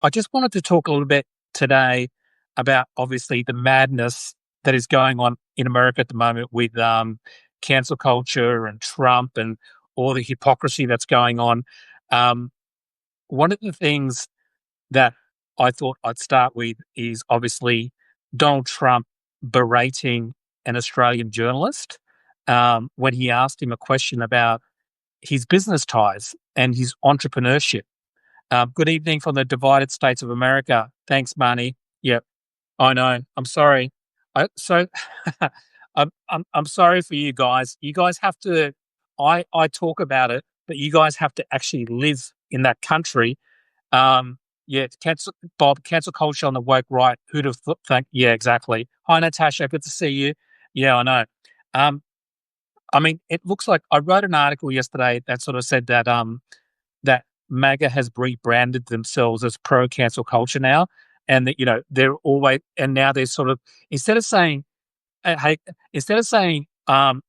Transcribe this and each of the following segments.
I just wanted to talk a little bit today about obviously the madness that is going on in America at the moment with cancel culture and Trump and all the hypocrisy that's going on. Um, One of the things that I thought I'd start with is obviously Donald Trump berating an Australian journalist when he asked him a question about his business ties and his entrepreneurship. Good evening from the divided states of America. Thanks, Marnie. Yep, I know. I'm sorry. So I'm sorry for you guys. You guys have to. I talk about it, but you guys have to actually live in that country. Yeah, cancel Bob, cancel culture on the woke right. Who'd have think? Yeah, exactly. Hi, Natasha. Good to see you. Yeah, I know. Um, I mean, it looks like I wrote an article yesterday that sort of said that MAGA has rebranded themselves as pro cancel culture now, and that they're always and now they're sort of instead of saying hey instead of saying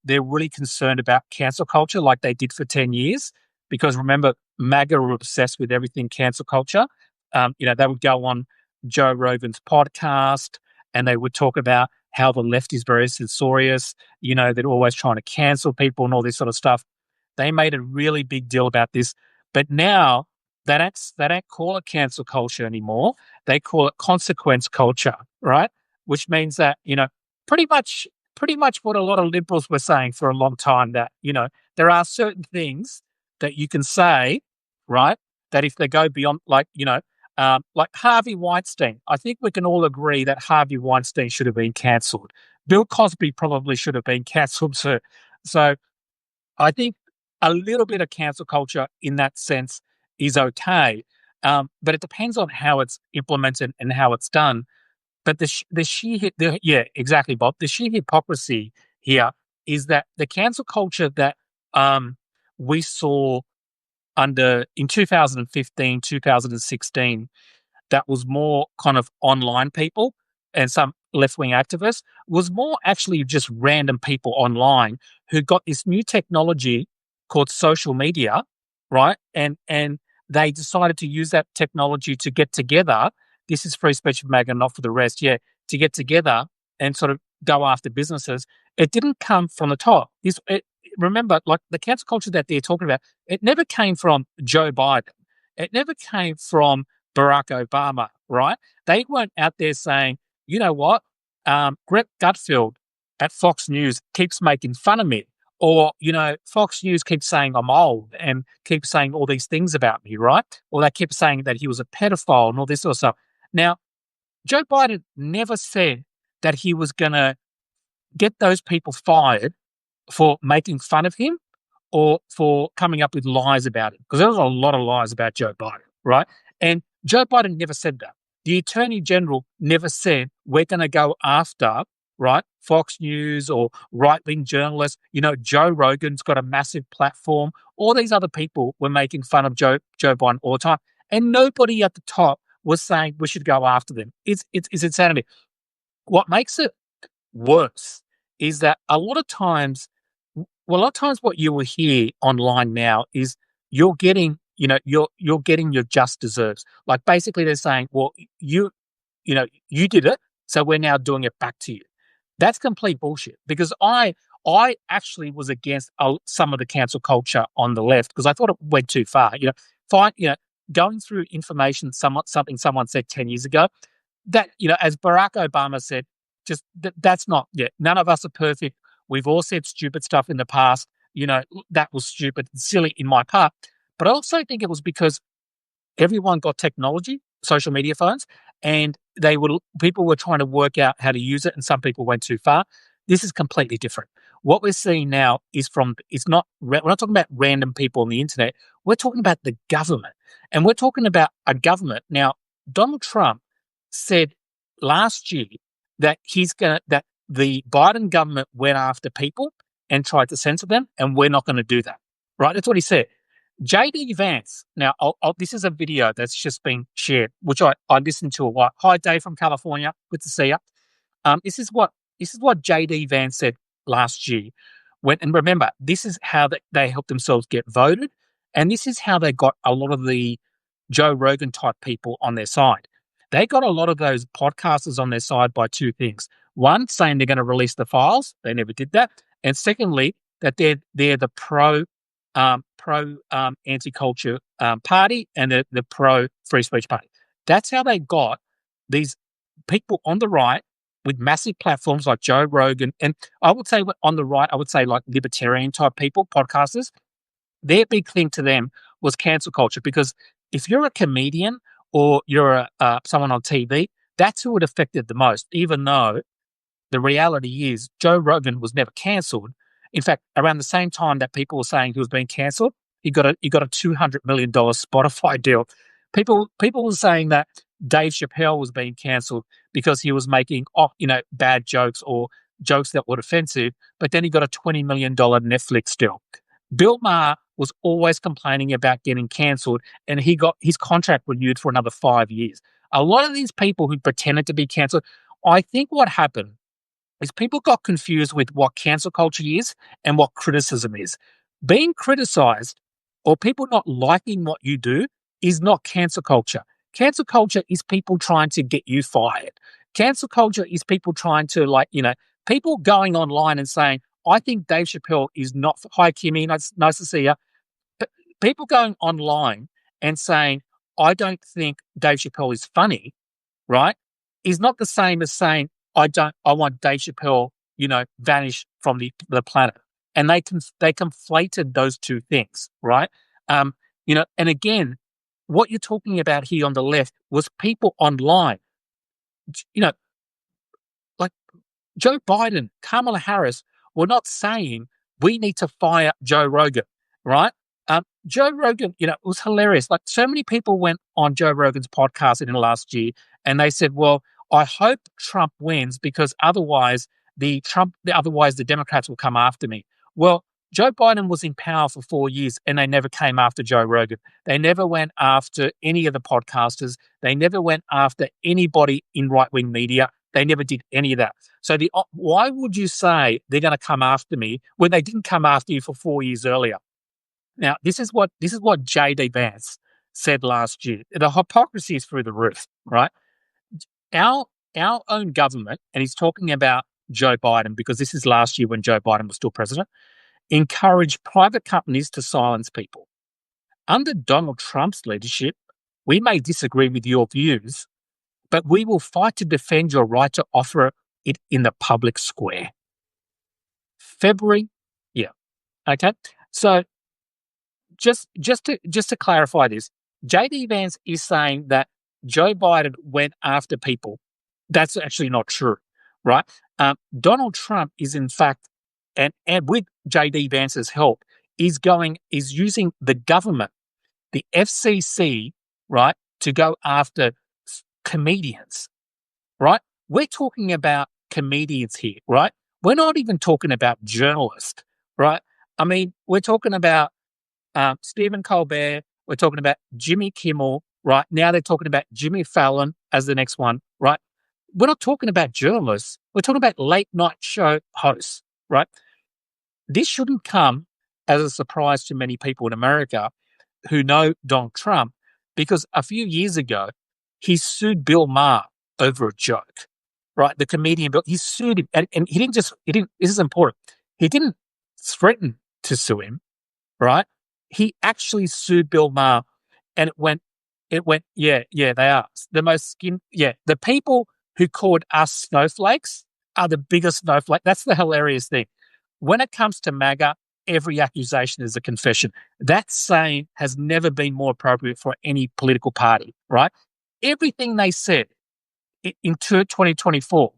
they're really concerned about cancel culture like they did for 10 years, because remember MAGA were obsessed with everything cancel culture. They would go on Joe Rogan's podcast and they would talk about how the left is very censorious. They're always trying to cancel people and all this sort of stuff. They made a really big deal about this, but now they don't call it cancel culture anymore. They call it consequence culture, right? Which means that pretty much pretty much what a lot of liberals were saying for a long time, that there are certain things that you can say, right? That if they go beyond, like Harvey Weinstein, I think we can all agree that Harvey Weinstein should have been cancelled. Bill Cosby probably should have been cancelled too. So I think a little bit of cancel culture in that sense is okay, but it depends on how it's implemented and how it's done. But yeah, exactly, Bob. The sheer hypocrisy here is that the cancel culture that we saw under in 2015, 2016, that was more kind of online people and some left wing activists, was more actually just random people online who got this new technology called social media, right? And they decided to use that technology to get together. This is free speech of MAGA, not for the rest. Yeah, to get together and sort of go after businesses. It didn't come from the top. Remember, like the cancel culture that they're talking about, it never came from Joe Biden. It never came from Barack Obama, right? They weren't out there saying, you know what, Greg Gutfeld at Fox News keeps making fun of me. Or, Fox News keeps saying I'm old and keeps saying all these things about me, right? Or they kept saying that he was a pedophile and all this sort of stuff. Now, Joe Biden never said that he was going to get those people fired for making fun of him or for coming up with lies about him, because there was a lot of lies about Joe Biden, right? And Joe Biden never said that. The Attorney General never said we're going to go after, right, Fox News or right-wing journalists. Joe Rogan's got a massive platform. All these other people were making fun of Joe Biden all the time, and nobody at the top was saying we should go after them. It's insanity. What makes it worse is that a lot of times what you will hear online now is you're getting, you're getting your just deserves. Like basically they're saying, well, you did it, so we're now doing it back to you. That's complete bullshit, because I actually was against some of the cancel culture on the left because I thought it went too far. Going through information, something someone said 10 years ago, that, as Barack Obama said, just that's not, yeah, none of us are perfect. We've all said stupid stuff in the past. That was stupid and silly in my part. But I also think it was because everyone got technology, social media phones, and people were trying to work out how to use it, and some people went too far. This is completely different. What we're seeing now is we're not talking about random people on the internet. We're talking about the government, and we're talking about a government. Now, Donald Trump said last year that that the Biden government went after people and tried to censor them, and we're not going to do that. Right? That's what he said. JD Vance. Now, this is a video that's just been shared, which I listened to a while. Hi, Dave from California. Good to see you. This is what JD Vance said last year. And remember, this is how they helped themselves get voted, and this is how they got a lot of the Joe Rogan type people on their side. They got a lot of those podcasters on their side by two things. One, saying they're going to release the files. They never did that. And secondly, that they're the pro anti-culture party and the pro free speech party. That's how they got these people on the right with massive platforms like Joe Rogan. And I would say on the right, I would say like libertarian type people, podcasters. Their big thing to them was cancel culture, because if you're a comedian or you're someone on TV, that's who it affected the most, even though the reality is Joe Rogan was never cancelled. In fact, around the same time that people were saying he was being cancelled, he got a $200 million Spotify deal. People were saying that Dave Chappelle was being cancelled because he was making bad jokes or jokes that were offensive, but then he got a $20 million Netflix deal. Bill Maher was always complaining about getting cancelled, and he got his contract renewed for another 5 years. A lot of these people who pretended to be cancelled, I think what happened is people got confused with what cancel culture is and what criticism is. Being criticized or people not liking what you do is not cancel culture. Cancel culture is people trying to get you fired. Cancel culture is people trying to people going online and saying, I think Dave Chappelle is not, hi Kimmy, nice to see you. But people going online and saying, I don't think Dave Chappelle is funny, right, is not the same as saying, I want Dave Chappelle, vanish from the planet. And they conflated those two things, right? And again, what you're talking about here on the left was people online, like Joe Biden, Kamala Harris were not saying we need to fire Joe Rogan, right? Joe Rogan, it was hilarious. Like so many people went on Joe Rogan's podcast in the last year and they said, well, I hope Trump wins because otherwise the Democrats will come after me. Well, Joe Biden was in power for 4 years and they never came after Joe Rogan. They never went after any of the podcasters. They never went after anybody in right-wing media. They never did any of that. So why would you say they're going to come after me when they didn't come after you for 4 years earlier? Now, this is what J.D. Vance said last year. The hypocrisy is through the roof, right? Our own government, and he's talking about Joe Biden because this is last year when Joe Biden was still president, encouraged private companies to silence people. Under Donald Trump's leadership, we may disagree with your views, but we will fight to defend your right to offer it in the public square. February, yeah, okay. So just to clarify this, J.D. Vance is saying that Joe Biden went after people. That's actually not true, right? Donald Trump is in fact, and with J.D. Vance's help, is using the government, the FCC, right, to go after comedians, right? We're talking about comedians here, right? We're not even talking about journalists, right? I mean, we're talking about Stephen Colbert. We're talking about Jimmy Kimmel, right? Now they're talking about Jimmy Fallon as the next one, right? We're not talking about journalists. We're talking about late night show hosts, right? This shouldn't come as a surprise to many people in America who know Donald Trump, because a few years ago, he sued Bill Maher over a joke, right? The comedian Bill, he sued him, and this is important. He didn't threaten to sue him, right? He actually sued Bill Maher, and it went, yeah, they are the most the people who called us snowflakes are the biggest snowflake. That's the hilarious thing. When it comes to MAGA, every accusation is a confession. That saying has never been more appropriate for any political party, right? Everything they said in 2024,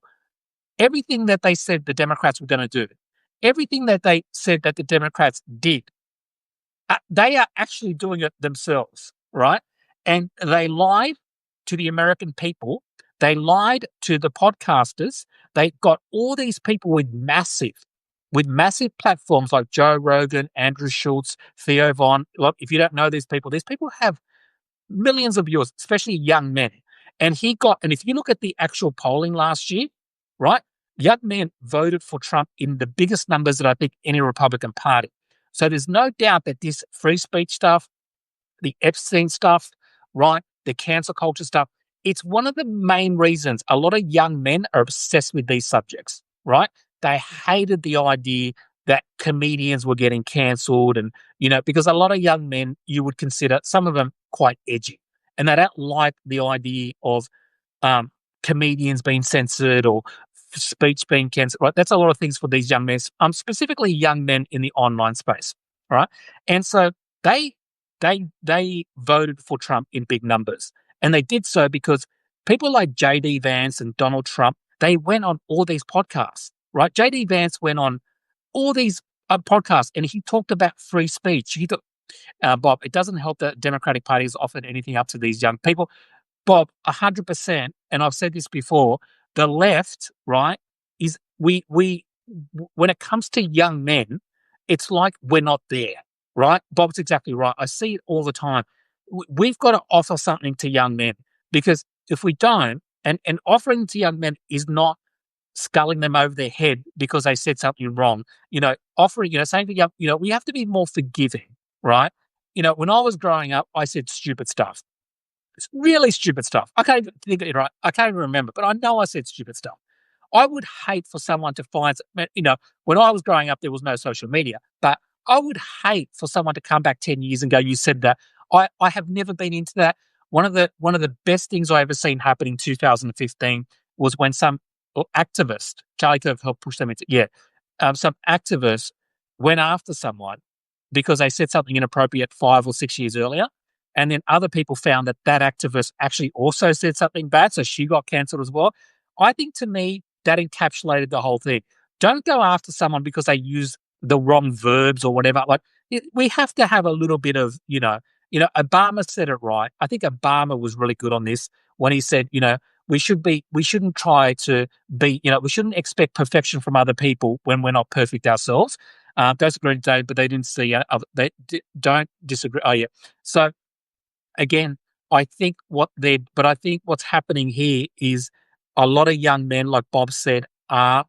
everything that they said the Democrats were going to do, everything that they said that the Democrats did, they are actually doing it themselves, right? And they lied to the American people. They lied to the podcasters. They got all these people with massive platforms like Joe Rogan, Andrew Schultz, Theo Von. Look, if you don't know these people have millions of viewers, especially young men. And if you look at the actual polling last year, right, young men voted for Trump in the biggest numbers that I think any Republican Party. So there's no doubt that this free speech stuff, the Epstein stuff, right? The cancel culture stuff. It's one of the main reasons a lot of young men are obsessed with these subjects, right? They hated the idea that comedians were getting cancelled and, because a lot of young men you would consider some of them quite edgy and they don't like the idea of um, comedians being censored or speech being cancelled. Right, that's a lot of things for these young men, specifically young men in the online space. Right, and so they they voted for Trump in big numbers, and they did so because people like JD Vance and Donald Trump they went on all these podcasts. Right, JD Vance went on all these podcasts, and he talked about free speech. He thought, Bob, it doesn't help that Democratic Party has offered anything up to these young people. Bob, 100%, and I've said this before, the left, right, is when it comes to young men, it's like we're not there, right? Bob's exactly right. I see it all the time. We've got to offer something to young men because if we don't, and offering to young men is not sculling them over their head because they said something wrong. Offering, saying to young, we have to be more forgiving, right? When I was growing up, I said stupid stuff. It's really stupid stuff. I can't even think of it right. I can't even remember, but I know I said stupid stuff. I would hate for someone to find, when I was growing up, there was no social media, but I would hate for someone to come back 10 years and go, you said that. I have never been into that. One of the best things I ever seen happen in 2015 was when some activist, Charlie Kirk helped push them into, some activist went after someone because they said something inappropriate 5 or 6 years earlier. And then other people found that that activist actually also said something bad, so she got cancelled as well. I think to me, that encapsulated the whole thing. Don't go after someone because they use the wrong verbs or whatever. Like we have to have a little bit of, Obama said it right. I think Obama was really good on this when he said, we shouldn't try to be, we shouldn't expect perfection from other people when we're not perfect ourselves. Those agree today, but they didn't see, don't disagree. Oh yeah. So again, I think what's happening here is a lot of young men, like Bob said, are,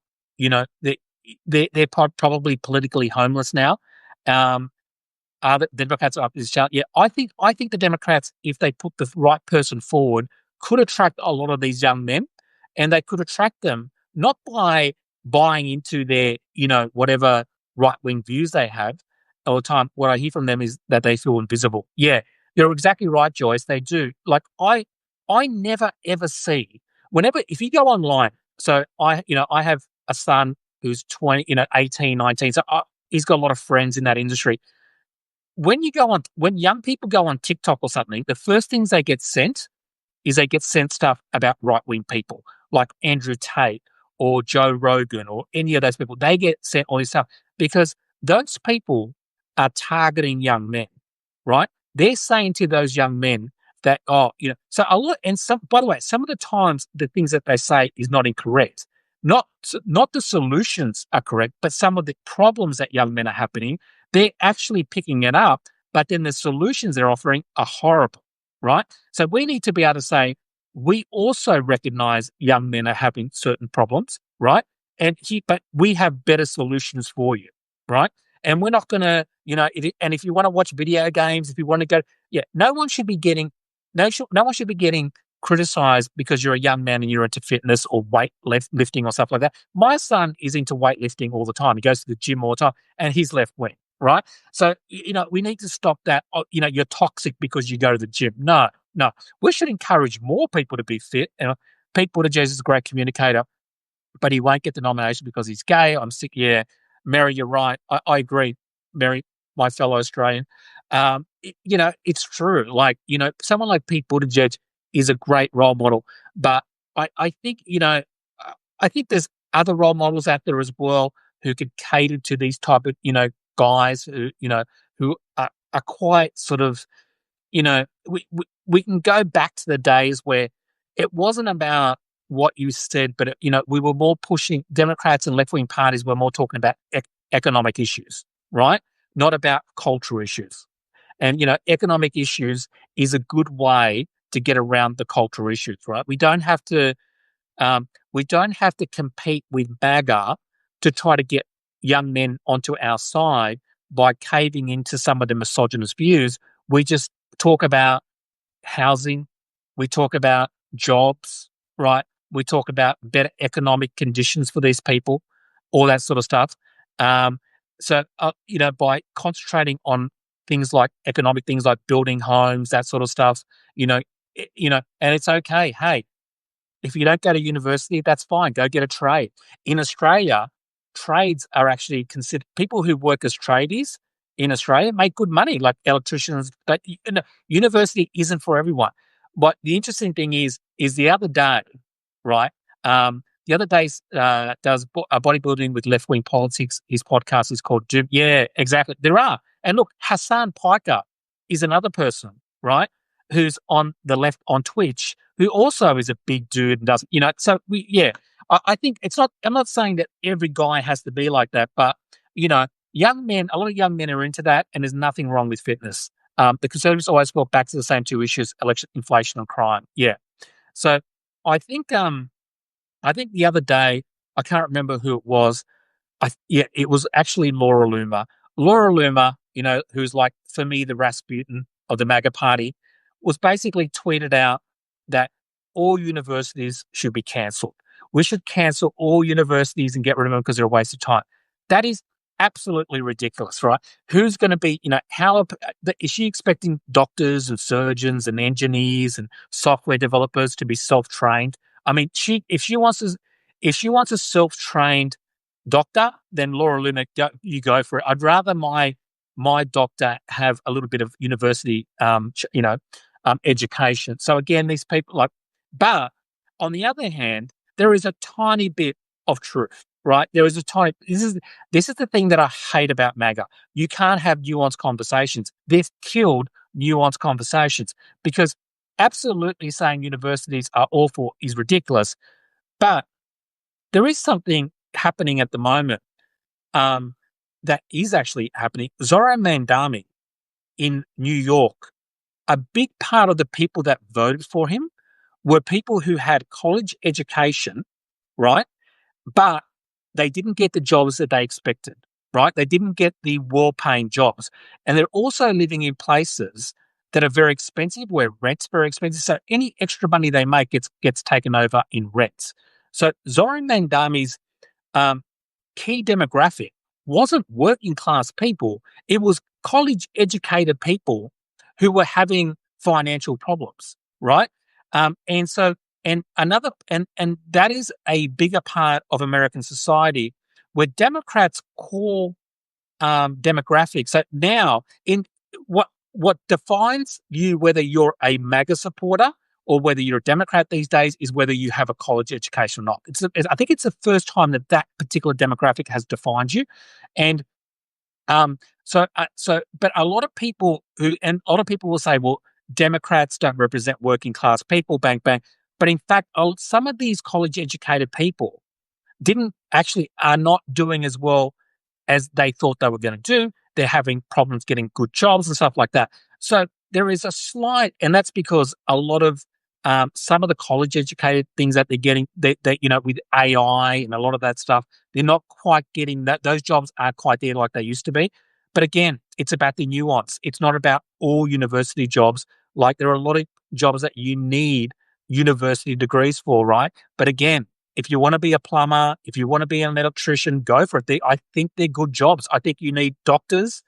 they're probably politically homeless now. Um, are the Democrats up this challenge? Yeah, I think the Democrats, if they put the right person forward, could attract a lot of these young men, and they could attract them not by buying into their, whatever right wing views they have all the time. What I hear from them is that they feel invisible. Yeah, you're exactly right, Joyce. They do. Like I never ever see whenever if you go online. So I have a son who's 20, 18, 19. So he's got a lot of friends in that industry when young people go on TikTok or something, the first things they get sent is they get sent stuff about right wing people like Andrew Tate or Joe Rogan or any of those people. They get sent all this stuff because those people are targeting young men, right? They're saying to those young men that, so a lot, and some, by the way, some of the times the things that they say is not incorrect. Not the solutions are correct, but some of the problems that young men are happening, they're actually picking it up, but then the solutions they're offering are horrible, right? So we need to be able to say, we also recognize young men are having certain problems, right? But we have better solutions for you, right? And we're not going to, and if you want to watch video games, if you want to go, no one should be getting, no one should be getting criticized because you're a young man and you're into fitness or lifting or stuff like that. My son is into weightlifting all the time. He goes to the gym all the time and he's left wing, right? So, we need to stop that. You're toxic because you go to the gym. No, no. We should encourage more people to be fit. Pete Buttigieg is a great communicator, but he won't get the nomination because he's gay. I'm sick. Yeah. Mary, you're right. I agree. Mary, my fellow Australian. It's true. Like, someone like Pete Buttigieg is a great role model, but I think, I think there's other role models out there as well who could cater to these type of, guys who are quite sort of, we can go back to the days where it wasn't about what you said, but, we were more pushing Democrats and left wing parties were more talking about economic issues, right? Not about cultural issues. And, economic issues is a good way to get around the cultural issues, right? We don't have to compete with MAGA to try to get young men onto our side by caving into some of the misogynist views. We just talk about housing, we talk about jobs, right? We talk about better economic conditions for these people, all that sort of stuff. Um, by concentrating on things like economic things like building homes, that sort of stuff, and it's okay. Hey, if you don't go to university, that's fine. Go get a trade. In Australia, trades are actually considered people who work as tradies in Australia make good money, like electricians. But university isn't for everyone. But the interesting thing is the other day, right? The other day, does bodybuilding with left wing politics. His podcast is called Doom. Yeah, exactly. There are, and look, Hassan Piker is another person, right? Who's on the left on Twitch, who also is a big dude and doesn't, so I think it's not, I'm not saying that every guy has to be like that, but, young men, a lot of young men are into that and there's nothing wrong with fitness. The Conservatives always go back to the same two issues, election, inflation and crime. Yeah. So I think the other day, I can't remember who it was, it was actually Laura Loomer. Laura Loomer, who's like for me the Rasputin of the MAGA party, was basically tweeted out that all universities should be cancelled. We should cancel all universities and get rid of them because they're a waste of time. That is absolutely ridiculous, right? Who's going to be, is she expecting doctors and surgeons and engineers and software developers to be self-trained? I mean, if she wants a self-trained doctor, then Laura Loomer, you go for it. I'd rather my doctor have a little bit of university, education. So again, these people but on the other hand, there is a tiny bit of truth, right? There is a tiny. This is the thing that I hate about MAGA. You can't have nuanced conversations. They've killed nuanced conversations because absolutely saying universities are awful is ridiculous, but there is something happening at the moment that is actually happening. Zoran Mandami in New York, a big part of the people that voted for him were people who had college education, right? But they didn't get the jobs that they expected, right? They didn't get the well-paying jobs. And they're also living in places that are very expensive, where rent's very expensive. So any extra money they make gets taken over in rents. So Zoran Mandami's um, key demographic wasn't working class people, it was college educated people who were having financial problems, right? And so, and that is a bigger part of American society where Democrats call demographics. So now, in what defines you, whether you're a MAGA supporter or whether you're a Democrat these days, is whether you have a college education or not. I think it's the first time that particular demographic has defined you, and but a lot of people will say, well, Democrats don't represent working class people, bang bang. But in fact, some of these college educated people are not doing as well as they thought they were going to do. They're having problems getting good jobs and stuff like that. So there is a slight, and that's because a lot of some of the college educated things that they're getting, with AI and a lot of that stuff, they're not quite getting that. Those jobs aren't quite there like they used to be. But again, it's about the nuance. It's not about all university jobs. Like there are a lot of jobs that you need university degrees for, right? But again, if you want to be a plumber, if you want to be an electrician, go for it. I think they're good jobs. I think you need doctors,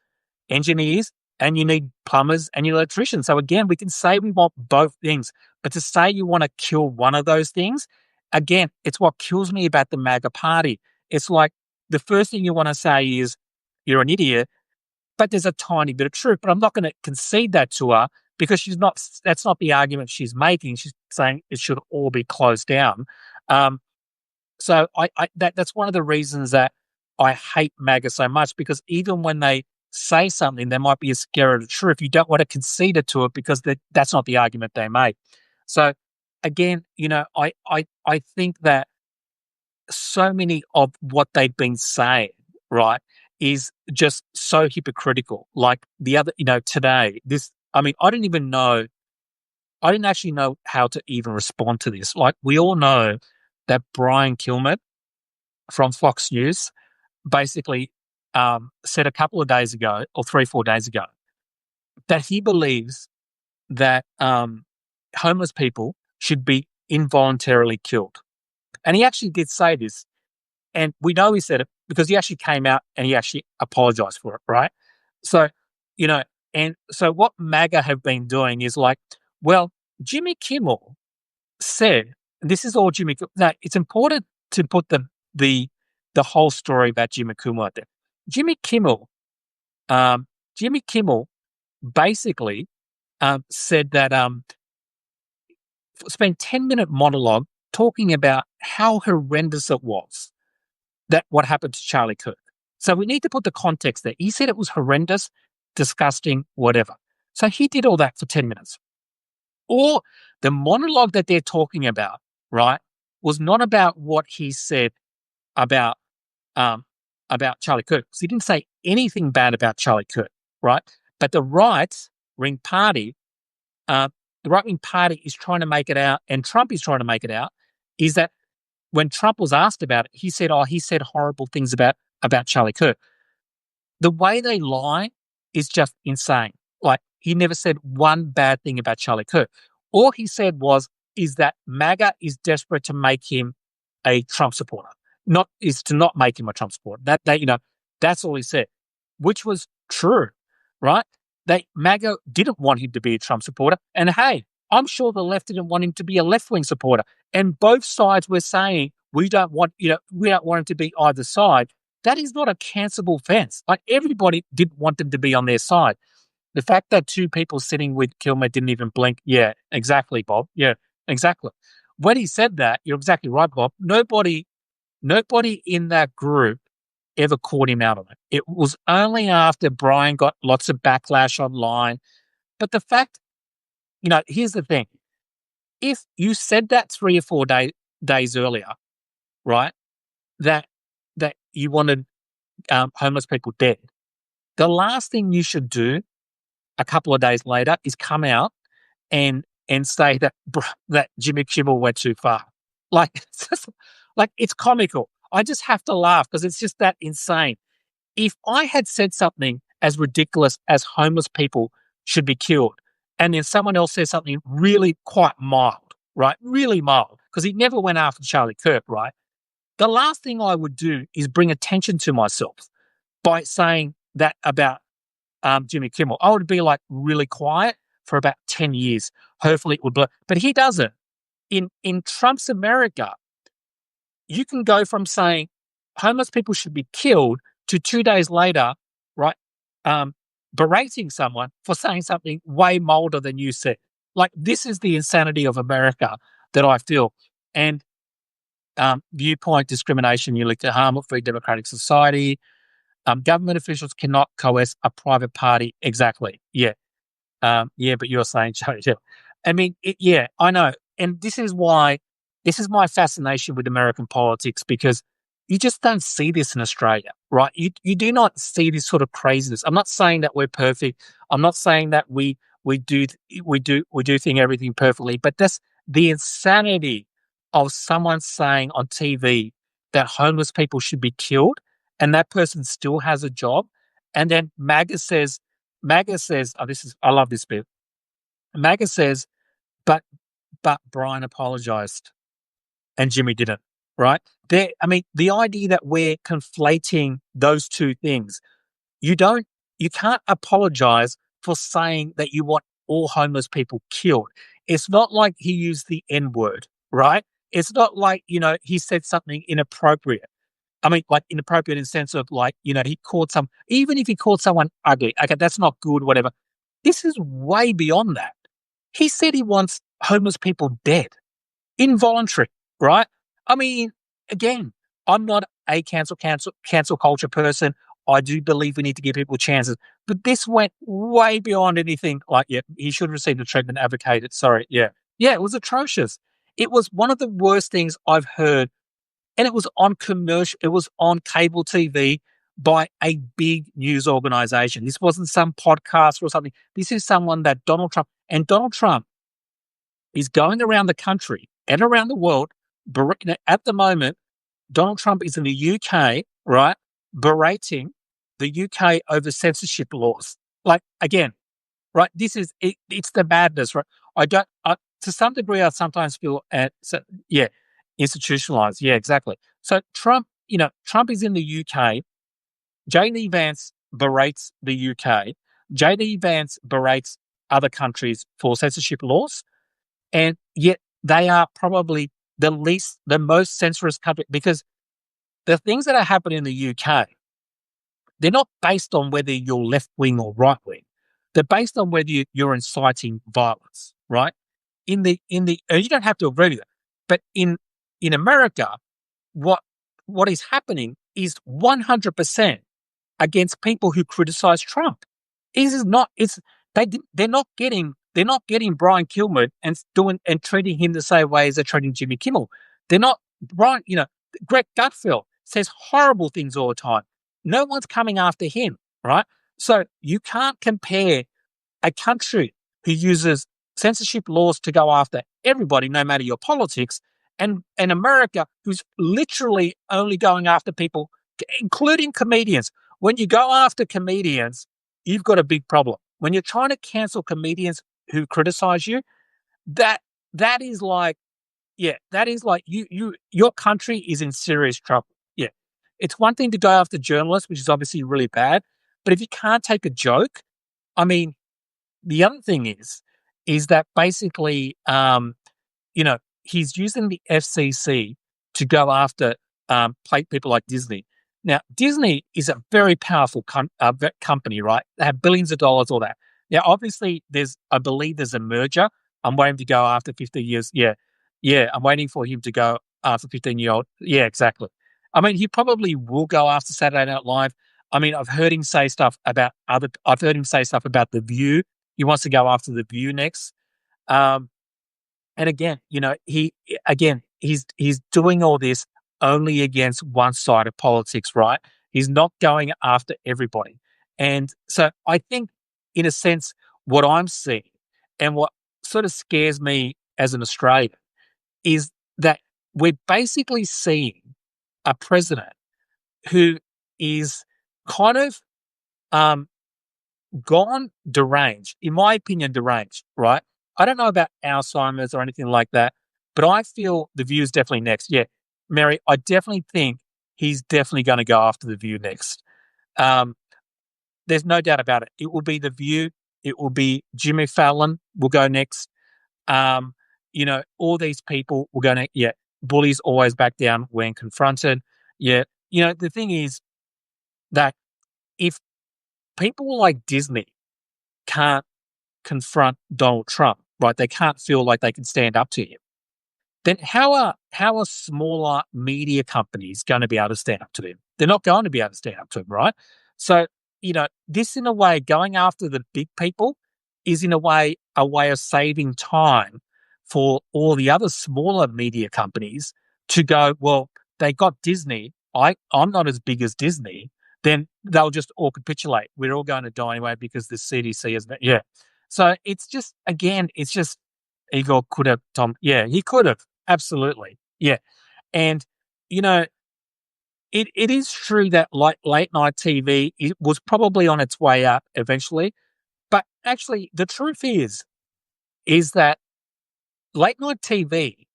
engineers, and you need plumbers and electricians. So again, we can say we want both things, but to say you want to kill one of those things, again, it's what kills me about the MAGA party. It's like the first thing you want to say is you're an idiot, but there's a tiny bit of truth. But I'm not going to concede that to her because that's not the argument she's making. She's saying it should all be closed down. So that's one of the reasons that I hate MAGA so much, because even when they say something, there might be a scare of the truth. You don't want to concede it to it because that's not the argument they make. So again, I think that so many of what they've been saying, right, is just so hypocritical. Like the other, today, I didn't actually know how to even respond to this. Like we all know that Brian Kilmeade from Fox News basically said a couple of days ago, or 3-4 days ago, that he believes that homeless people should be involuntarily killed. And he actually did say this, and we know he said it because he actually came out and he actually apologized for it, right? So, you know, and so what MAGA have been doing is like, well, Jimmy Kimmel said, and this is all Jimmy. Now, it's important to put the the whole story about Jimmy Kimmel out there. Jimmy Kimmel, Jimmy Kimmel, basically said that spent 10-minute monologue talking about how horrendous it was that what happened to Charlie Kirk. So we need to put the context there. He said it was horrendous, disgusting, whatever. So he did all that for 10 minutes. Or the monologue that they're talking about, right, was not about what he said about Charlie Kirk. So he didn't say anything bad about Charlie Kirk, right? But the right-wing party, the right-wing party is trying to make it out, and Trump is trying to make it out, is that when Trump was asked about it, he said, "Oh, he said horrible things about Charlie Kirk." The way they lie is just insane. Like, he never said one bad thing about Charlie Kirk. All he said is that MAGA is desperate to make him a Trump supporter, not make him a Trump supporter. That's all he said, which was true, right? MAGA didn't want him to be a Trump supporter, and hey, I'm sure the left didn't want him to be a left-wing supporter. And both sides were saying we don't want him to be either side. That is not a cancelable offense. Like, everybody didn't want them to be on their side. The fact that two people sitting with Kilmer didn't even blink. Yeah, exactly, Bob. Yeah, exactly. When he said that, you're exactly right, Bob. Nobody in that group ever called him out on it. It was only after Brian got lots of backlash online. But the fact, here's the thing. If you said that 3 or 4 days earlier, right, that you wanted homeless people dead, the last thing you should do a couple of days later is come out and say that Jimmy Kimmel went too far. Like, it's comical. I just have to laugh because it's just that insane. If I had said something as ridiculous as homeless people should be killed, and then someone else says something really quite mild, right? Really mild, because he never went after Charlie Kirk, right? The last thing I would do is bring attention to myself by saying that about Jimmy Kimmel. I would be like really quiet for about 10 years. Hopefully it would blow. But he doesn't. In Trump's America, you can go from saying homeless people should be killed to 2 days later, right, berating someone for saying something way milder than you said. Like, this is the insanity of America that I feel. And viewpoint discrimination, you look to harm a free democratic society. Government officials cannot coerce a private party. Exactly. Yeah. But you're saying, yeah. I mean, yeah, I know. And this is my fascination with American politics, because you just don't see this in Australia, right? You do not see this sort of craziness. I'm not saying that we're perfect. I'm not saying that we do everything perfectly, but that's the insanity of someone saying on TV that homeless people should be killed, and that person still has a job. And then MAGA says, oh, I love this bit. MAGA says, but Brian apologized and Jimmy didn't, right? The idea that we're conflating those two things, you can't apologize for saying that you want all homeless people killed. It's not like he used the N-word, right? It's not like, he said something inappropriate. I mean, like, inappropriate in the sense of, like, even if he called someone ugly, okay, that's not good, whatever. This is way beyond that. He said he wants homeless people dead. Involuntary, right? I mean, again, I'm not a cancel culture person. I do believe we need to give people chances. But this went way beyond anything like, yeah, he should receive the treatment advocated. Sorry, yeah. Yeah, it was atrocious. It was one of the worst things I've heard. And it was on cable TV by a big news organization. This wasn't some podcast or something. This is someone that Donald Trump is going around the country and around the world. At the moment, Donald Trump is in the UK, right, berating the UK over censorship laws. Like, again, right, it's the madness, right? I don't. To some degree, I sometimes feel yeah, institutionalized. Yeah, exactly. So Trump, Trump is in the UK. JD Vance berates the UK. JD Vance berates other countries for censorship laws, and yet they are probably the most censorous country because the things that are happening in the UK, they're not based on whether you're left wing or right wing. They're based on whether you're inciting violence, right? And you don't have to agree with it, but in America, what what is happening is 100% against people who criticize Trump. This is not. It's they're not getting Brian Kilmer and treating him the same way as they're treating Jimmy Kimmel. They're not Brian. Greg Gutfeld says horrible things all the time. No one's coming after him, right? So you can't compare a country who uses censorship laws to go after everybody, no matter your politics, and America, who's literally only going after people, including comedians. When you go after comedians, you've got a big problem. When you're trying to cancel comedians who criticize you, that that is like, yeah, that is like your country is in serious trouble. Yeah. It's one thing to go after journalists, which is obviously really bad, but if you can't take a joke, I mean, the other thing is that basically, he's using the FCC to go after people like Disney. Now, Disney is a very powerful company, right? They have billions of dollars, all that. Now, obviously, I believe there's a merger. I'm waiting to go after 15 years. Yeah, yeah, I'm waiting for him to go after 15-year-old. Yeah, exactly. I mean, he probably will go after Saturday Night Live. I mean, I've heard him say stuff about The View. He wants to go after The View next. Um, and again, he's doing all this only against one side of politics, right? He's not going after everybody. And so I think, in a sense, what I'm seeing and what sort of scares me as an Australian is that we're basically seeing a president who is kind of um, gone deranged, in my opinion, deranged, right? I don't know about Alzheimer's or anything like that, but I feel The View is definitely next. Yeah, Mary, I definitely think he's definitely going to go after The View next. Um, there's no doubt about it. It will be The View. It will be Jimmy Fallon will go next. Um, all these people will go next. Yeah, bullies always back down when confronted. Yeah, the thing is that if people like Disney can't confront Donald Trump, right? They can't feel like they can stand up to him. Then how are smaller media companies going to be able to stand up to them? They're not going to be able to stand up to him, right? So, this in a way, going after the big people is in a way of saving time for all the other smaller media companies to go, well, they got Disney. I'm not as big as Disney. Then they'll just all capitulate. We're all going to die anyway because the CDC has been, yeah. So it's just, again, it's just Igor could have, Tom. Yeah, he could have. Absolutely. Yeah. And, you know, it is true that like late night TV, it was probably on its way up eventually. But actually, the truth is that late night TV,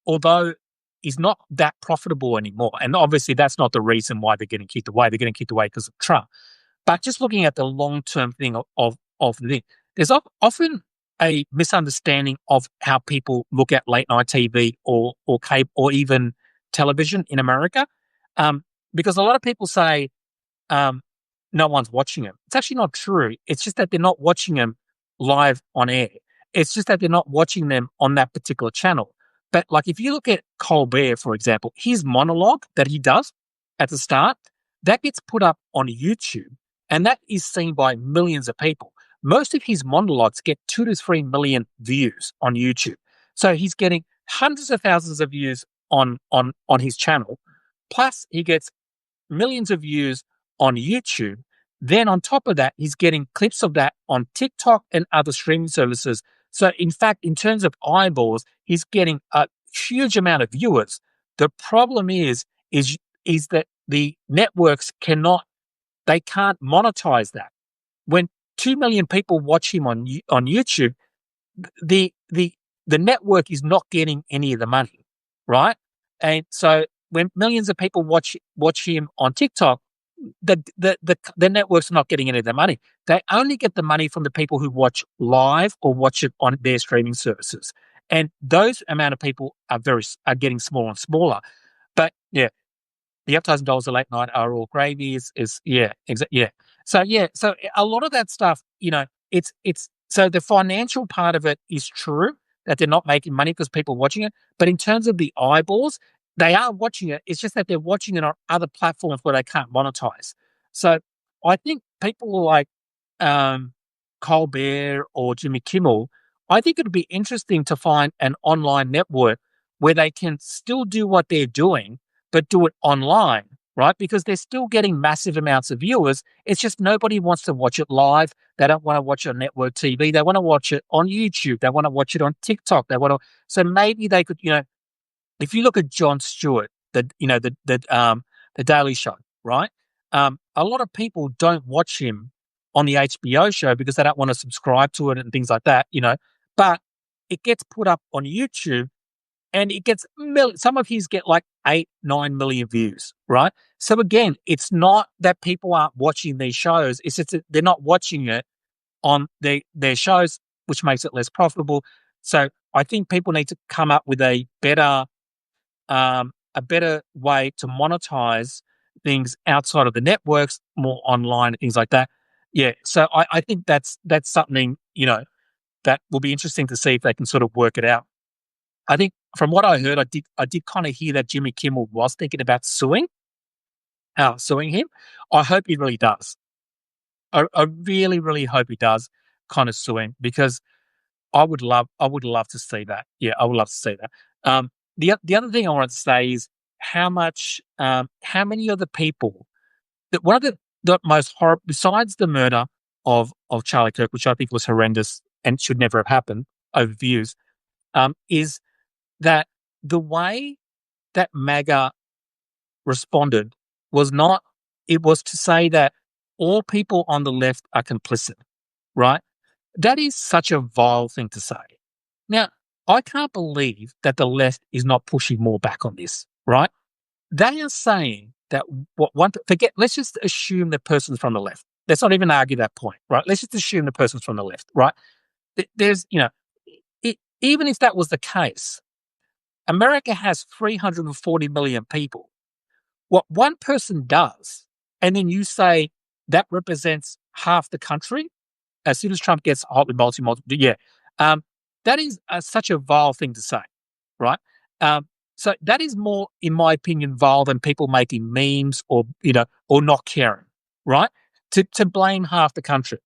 although is not that profitable anymore, and obviously that's not the reason why they're getting kicked away. They're getting kicked away because of Trump. But just looking at the long term thing of the thing, there's often a misunderstanding of how people look at late night TV or cable or even television in America, because a lot of people say um, no one's watching them. It's actually not true. It's just that they're not watching them live on air. It's just that they're not watching them on that particular channel. But like if you look at Colbert, for example, his monologue that he does at the start, that gets put up on YouTube and that is seen by millions of people. Most of his monologues get 2 to 3 million views on YouTube. So he's getting hundreds of thousands of views on his channel. Plus he gets millions of views on YouTube. Then on top of that, he's getting clips of that on TikTok and other streaming services. So in fact, in terms of eyeballs, he's getting a huge amount of viewers. The problem is that the networks they can't monetize that. When 2 million people watch him on YouTube, the the the network is not getting any of the money, right? And so when millions of people watch him on TikTok, the network's not getting any of the money. They only get the money from the people who watch live or watch it on their streaming services, and those amount of people are getting smaller and smaller. But yeah, the advertising dollars at late night are all gravy. Is yeah, yeah. So yeah, so a lot of that stuff, it's so the financial part of it is true that they're not making money because people are watching it. But in terms of the eyeballs, they are watching it. It's just that they're watching it on other platforms where they can't monetize. So I think people like um, Colbert or Jimmy Kimmel, I think it'd be interesting to find an online network where they can still do what they're doing, but do it online, right? Because they're still getting massive amounts of viewers. It's just nobody wants to watch it live. They don't want to watch it on network TV. They want to watch it on YouTube. They want to watch it on TikTok. They want to. So maybe they could, if you look at Jon Stewart, the Daily Show, right? A lot of people don't watch him on the HBO show because they don't want to subscribe to it and things like that, But it gets put up on YouTube and it gets some of his get like 8-9 million views, right? So again, it's not that people aren't watching these shows; it's just that they're not watching it on their shows, which makes it less profitable. So I think people need to come up with a better way to monetize things outside of the networks, more online and things like that. Yeah, so I think that's something that will be interesting to see if they can sort of work it out. I think from what I heard, I did kind of hear that Jimmy Kimmel was thinking about suing him. I hope he really does. I really, really hope he does kind of sue him because I would love to see that. Yeah, I would love to see that. The other thing I wanted to say is how many other people that one of the most horrible besides the murder of Charlie Kirk, which I think was horrendous and should never have happened over views, is that the way that MAGA responded was not, it was to say that all people on the left are complicit, right? That is such a vile thing to say. Now, I can't believe that the left is not pushing more back on this, right? They are saying that let's just assume the person's from the left. Let's not even argue that point, right? Let's just assume the person's from the left, right? There's, even if that was the case, America has 340 million people. What one person does, and then you say that represents half the country, as soon as Trump gets hot with yeah, that is such a vile thing to say, right? So that is more, in my opinion, vile than people making memes or not caring, right? To blame half the country,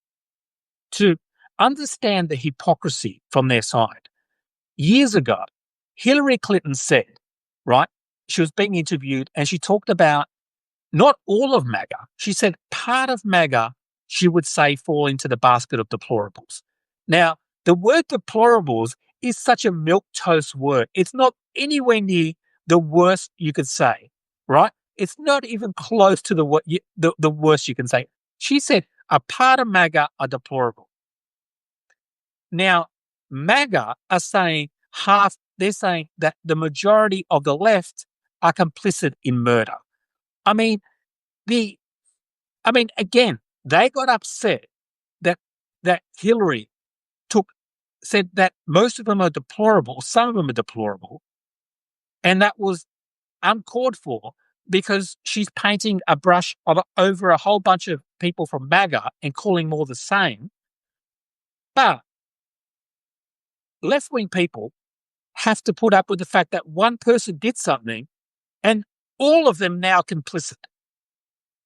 to understand the hypocrisy from their side. Years ago, Hillary Clinton said, right, she was being interviewed and she talked about not all of MAGA. She said part of MAGA, she would say, fall into the basket of deplorables. Now, the word deplorables is such a milquetoast word. It's not anywhere near the worst you could say, right? It's not even close to the worst you can say. She said a part of MAGA are deplorable. Now, MAGA are saying they're saying that the majority of the left are complicit in murder. I mean, again, they got upset that Hillary said that most of them are deplorable, some of them are deplorable, and that was uncalled for because she's painting a brush over a whole bunch of people from MAGA and calling more the same. But left-wing people have to put up with the fact that one person did something and all of them now complicit.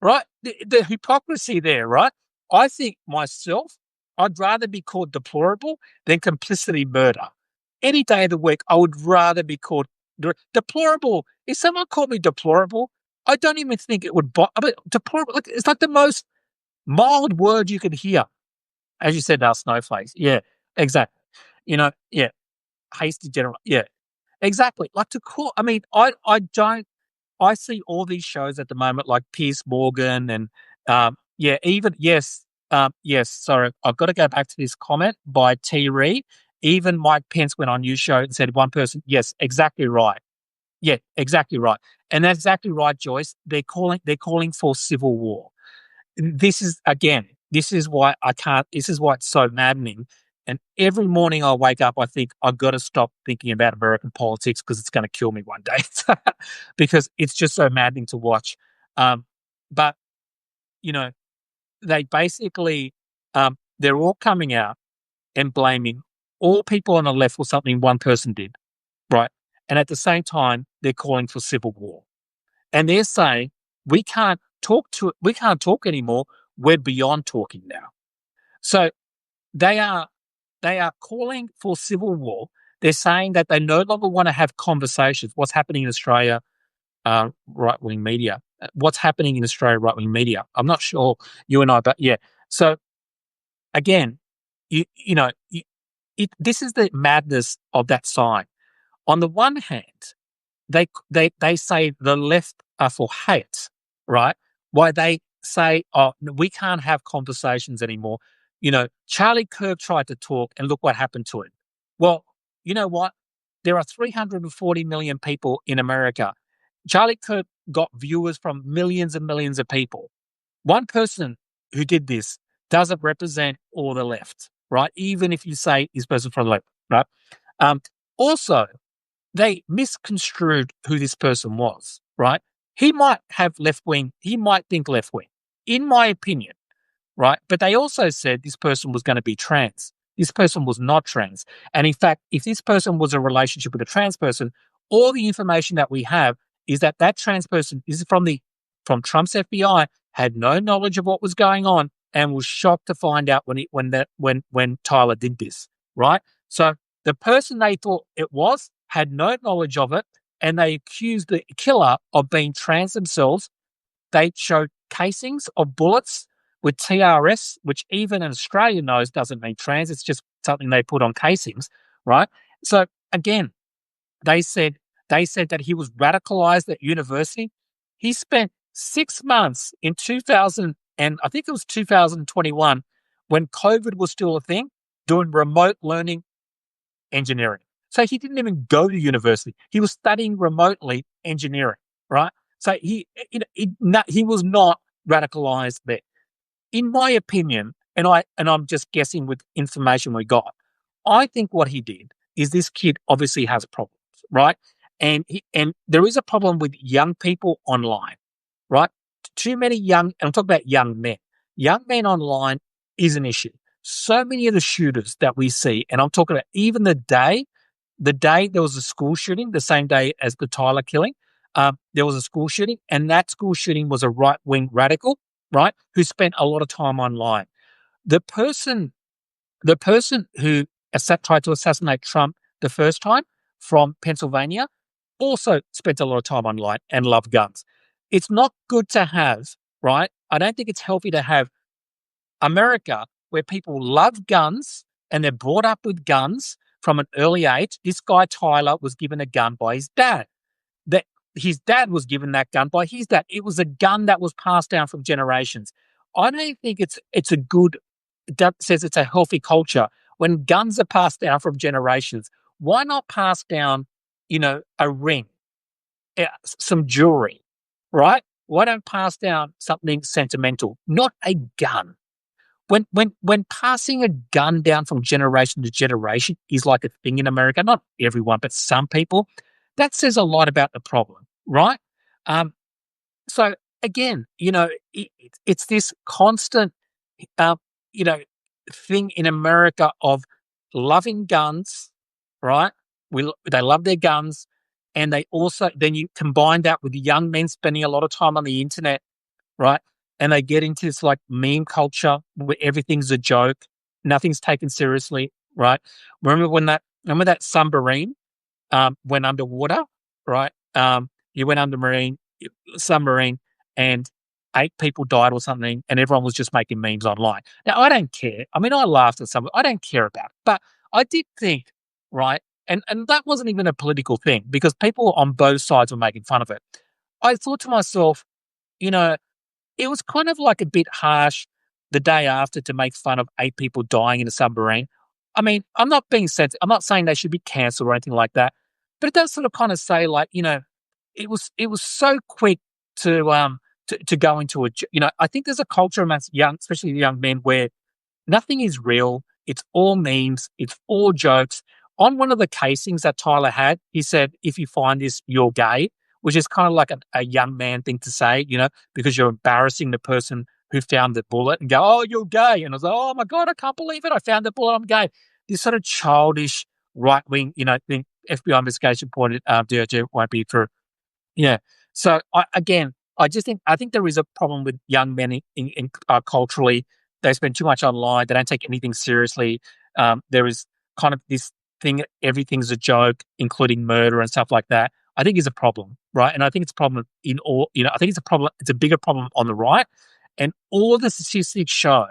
Right? The hypocrisy there, right? I think myself, I'd rather be called deplorable than complicity murder. Any day of the week, I would rather be called deplorable. If someone called me deplorable, I don't even think it would deplorable. It's like the most mild word you could hear. As you said, our snowflakes. Yeah, exactly. Yeah, hasty general. Yeah, exactly. Like to call, I don't, I see all these shows at the moment, like Piers Morgan and yes. Sorry, I've got to go back to this comment by T. Reed. Even Mike Pence went on your show and said one person, yes, exactly right. Yeah, exactly right. And that's exactly right, Joyce. They're calling for civil war. This is again, this is why I can't this is why it's so maddening. And every morning I wake up, I think I've got to stop thinking about American politics because it's going to kill me one day. Because it's just so maddening to watch. But you know, they basically they're all coming out and blaming all people on the left for something one person did, right? And at the same time, they're calling for civil war. And they're saying we can't talk anymore. We're beyond talking now. So they are they are calling for civil war. They're saying that they no longer want to have conversations. What's happening in Australia, right wing media? What's happening in Australia, right wing media? I'm not sure you and I, but yeah. So again, you know, this is the madness of that sign. On the one hand, they say the left are for hate, right? Why they say, oh, we can't have conversations anymore. Charlie Kirk tried to talk, and look what happened to him. Well, you know what? There are 340 million people in America. Charlie Kirk got viewers from millions and millions of people. One person who did this doesn't represent all the left, right? Even if you say this person from the left, right? Um, Also, they misconstrued who this person was, right? He might have left wing, he might think left wing, in my opinion, right? But they also said this person was going to be trans. This person was not trans. And in fact, if this person was a relationship with a trans person, all the information that we have is that that trans person is from Trump's FBI, had no knowledge of what was going on and was shocked to find out when Tyler did this, right? So the person they thought it was had no knowledge of it, and they accused the killer of being trans themselves. They showed casings of bullets with TRS, which even in Australia knows doesn't mean trans. It's just something they put on casings, right? So again, they said they said that he was radicalized at university. He spent 6 months in 2000 and I think it was 2021 when COVID was still a thing, doing remote learning engineering. So he didn't even go to university. He was studying remotely engineering, right? So he was not radicalized there. In my opinion, and I'm just guessing with information we got, I think what he did is this kid obviously has problems, right? And there is a problem with young people online, right? Too many and I'm talking about young men online is an issue. So many of the shooters that we see, and I'm talking about even the day there was a school shooting, the same day as the Tyler killing, there was a school shooting, and that school shooting was a right wing radical, right, who spent a lot of time online. The person, the person who tried to assassinate Trump the first time from Pennsylvania also spent a lot of time online and loved guns. It's not good to have, right? I don't think it's healthy to have America where people love guns and they're brought up with guns from an early age. This guy, Tyler, was given a gun by his dad. That his dad was given that gun by his dad. It was a gun that was passed down from generations. I don't think it's a good that says it's a healthy culture when guns are passed down from generations. Why not pass down, a ring, some jewelry, right? Why don't pass down something sentimental, not a gun? When passing a gun down from generation to generation is like a thing in America, not everyone, but some people, that says a lot about the problem, right? Um, so again, it's this constant, uh, you know, thing in America of loving guns, right? They love their guns, and they also then you combine that with young men spending a lot of time on the internet, right? And they get into this like meme culture where everything's a joke, nothing's taken seriously, right? Remember that submarine went underwater, right? You went undermarine submarine and 8 people died or something, and everyone was just making memes online. Now I don't care. I mean, I laughed at some. I don't care about it, but I did think, right, and that wasn't even a political thing because people on both sides were making fun of it. I thought to myself, you know, it was kind of like a bit harsh the day after to make fun of 8 people dying in a submarine. I mean, I'm not being sensitive. I'm not saying they should be cancelled or anything like that, but it does sort of kind of say like, it was so quick to to go into I think there's a culture amongst young, especially young men, where nothing is real. It's all memes. It's all jokes. On one of the casings that Tyler had, he said, "If you find this, you're gay," which is kind of like a young man thing to say, because you're embarrassing the person who found the bullet and go, "Oh, you're gay." And I was like, "Oh my God, I can't believe it. I found the bullet. I'm gay." This sort of childish right wing, thing. FBI investigation pointed, DOJ won't be true. Yeah. So I think there is a problem with young men culturally. They spend too much online. They don't take anything seriously. There is kind of this thing, everything's a joke, including murder and stuff like that. I think is a problem, right? And I think it's a problem in all. I think it's a problem. It's a bigger problem on the right, and all the statistics show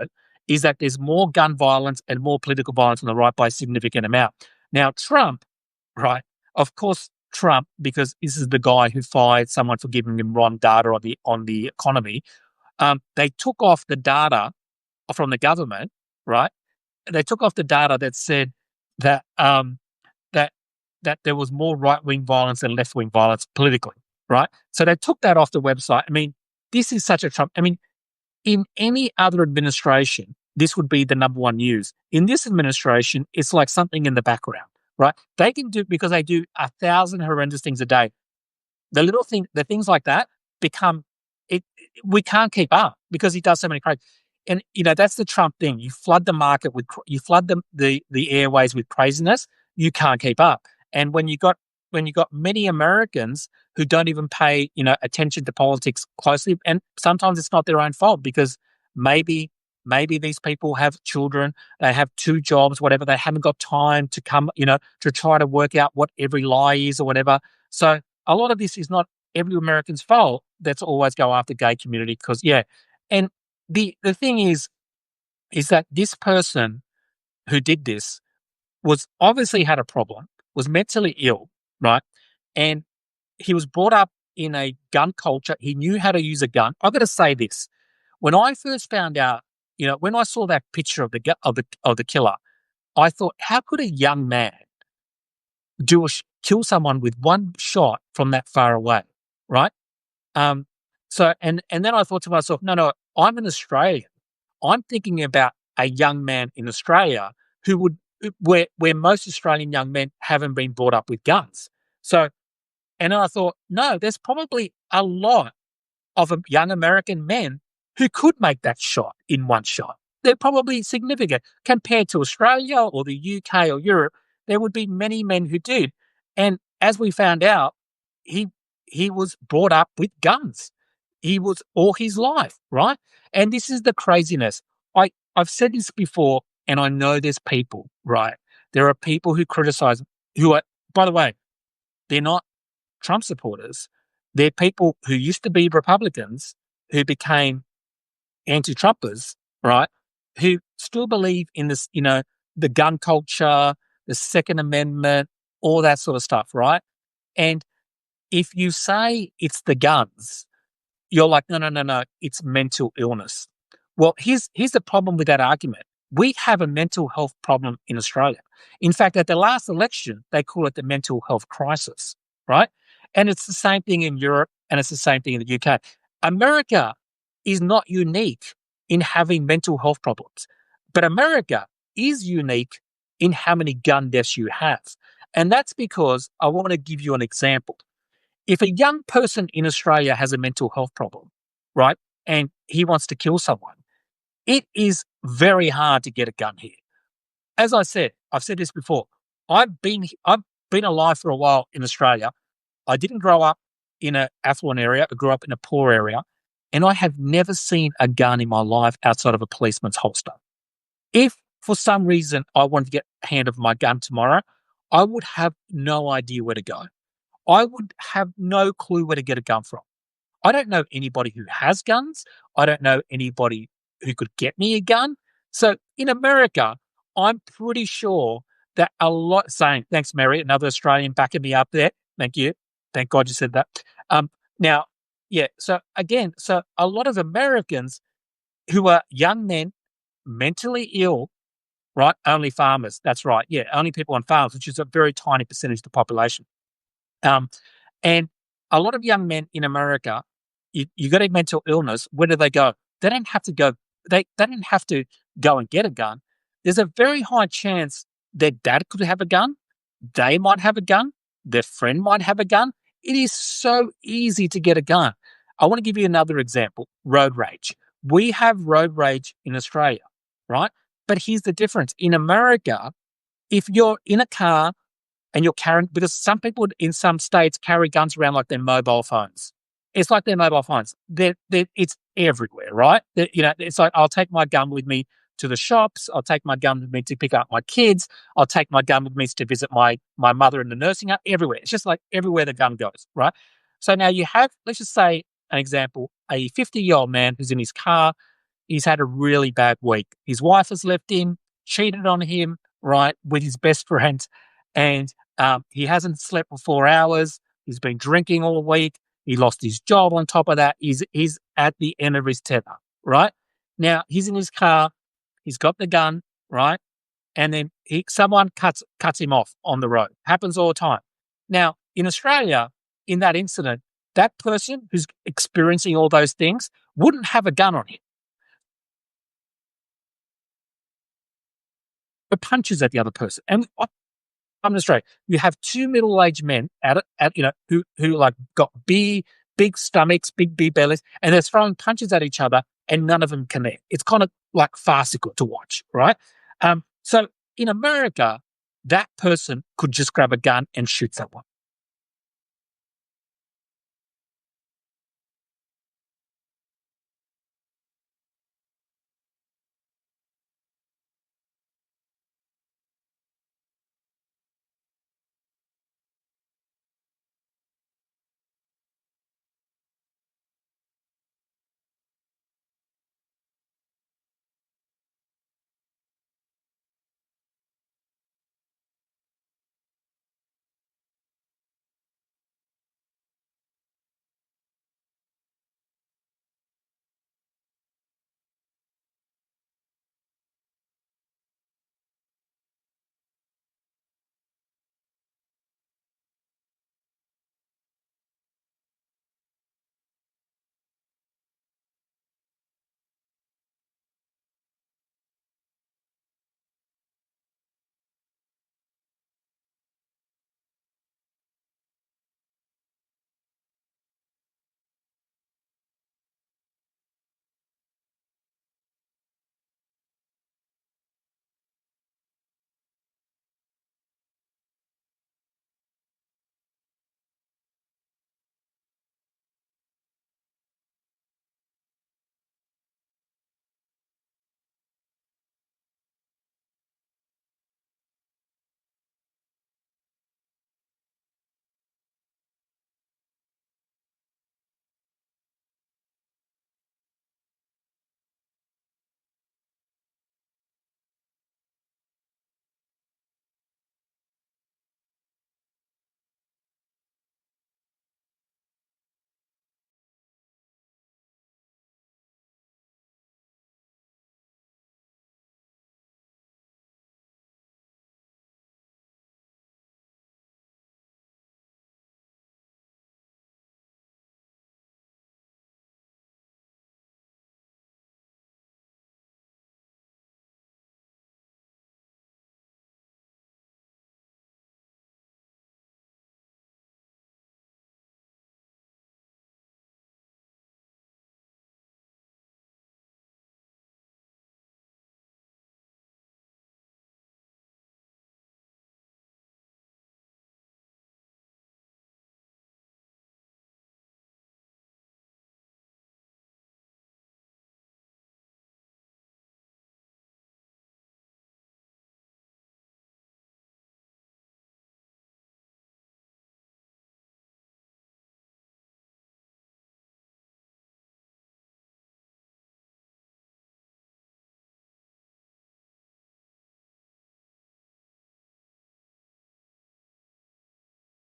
is that there's more gun violence and more political violence on the right by a significant amount. Now, Trump, right? Of course, Trump, because this is the guy who fired someone for giving him wrong data on the economy. They took off the data from the government, right? They took off the data that said that that that there was more right wing violence and left wing violence politically, right? So they took that off the website. I mean, this is such a Trump. I mean, in any other administration, this would be the number one news. In this administration, it's like something in the background, right? They can do because they do 1,000 horrendous things a day. The things like that become it. We can't keep up because he does so many crazy. And that's the Trump thing. You flood the market you flood the airways with craziness. You can't keep up. And when you got many Americans who don't even pay attention to politics closely, and sometimes it's not their own fault because maybe these people have children, they have two jobs, whatever. They haven't got time to come, to try to work out what every lie is or whatever. So a lot of this is not every American's fault. That's always go after gay community because and the thing is that this person who did this was obviously had a problem, was mentally ill, right? And he was brought up in a gun culture. He knew how to use a gun. I've got to say this: when I first found out, when I saw that picture of the killer, I thought, how could a young man kill someone with one shot from that far away, right? Um, and then I thought to myself, no, no, I'm an Australian. I'm thinking about a young man in Australia who would where most Australian young men haven't been brought up with guns. So, and then I thought, no, there's probably a lot of young American men who could make that shot in one shot. They're probably significant compared to Australia or the UK or Europe. There would be many men who did. And as we found out, he he was brought up with guns. He was all his life, right? And this is the craziness. I've said this before, and I know there's people, right? There are people who criticize, who are, by the way, they're not Trump supporters. They're people who used to be Republicans who became anti-Trumpers, right? Who still believe in this, the gun culture, the Second Amendment, all that sort of stuff, right? And if you say it's the guns, you're like, no, no, no, no, it's mental illness. Well, here's the problem with that argument. We have a mental health problem in Australia. In fact, at the last election, they call it the mental health crisis, right? And it's the same thing in Europe and it's the same thing in the UK. America is not unique in having mental health problems, but America is unique in how many gun deaths you have. And that's because I want to give you an example. If a young person in Australia has a mental health problem, right, and he wants to kill someone, it is very hard to get a gun here. As I said, I've said this before. I've been alive for a while in Australia. I didn't grow up in an affluent area. I grew up in a poor area, and I have never seen a gun in my life outside of a policeman's holster. If for some reason I wanted to get a hand of my gun tomorrow, I would have no idea where to go. I would have no clue where to get a gun from. I don't know anybody who has guns. I don't know anybody who could get me a gun. So in America, I'm pretty sure that a lot saying, thanks, Mary, another Australian backing me up there. Thank you. Thank God you said that. Now, yeah, so again, so a lot of Americans who are young men, mentally ill, right? Only farmers. That's right. Yeah, only people on farms, which is a very tiny percentage of the population. Um, and a lot of young men in America, you got a mental illness. Where do they go? They don't have to go. They don't have to go and get a gun. There's a very high chance their dad could have a gun. They might have a gun. Their friend might have a gun. It is so easy to get a gun. I want to give you another example: road rage. We have road rage in Australia, right? But here's the difference: in America, if you're in a car and you're carrying, because some people in some states carry guns around like their mobile phones. It's like their mobile phones. It's everywhere, right? It's like I'll take my gun with me to the shops. I'll take my gun with me to pick up my kids. I'll take my gun with me to visit my mother in the nursing home. Everywhere. It's just like everywhere the gun goes, right? So now you have, let's just say, an example: a 50-year-old man who's in his car. He's had a really bad week. His wife has left him, cheated on him, right, with his best friend, and he hasn't slept for 4 hours. He's been drinking all week. He lost his job on top of that. He's at the end of his tether, right? Now, he's in his car. He's got the gun, right? And then someone cuts him off on the road. Happens all the time. Now, in Australia, in that incident, that person who's experiencing all those things wouldn't have a gun on him. But punches at the other person. And I'm in Australia. You have two middle-aged men who like got big stomachs, big bellies, and they're throwing punches at each other, and none of them connect. It's kind of like farcical to watch, right? So in America, that person could just grab a gun and shoot someone.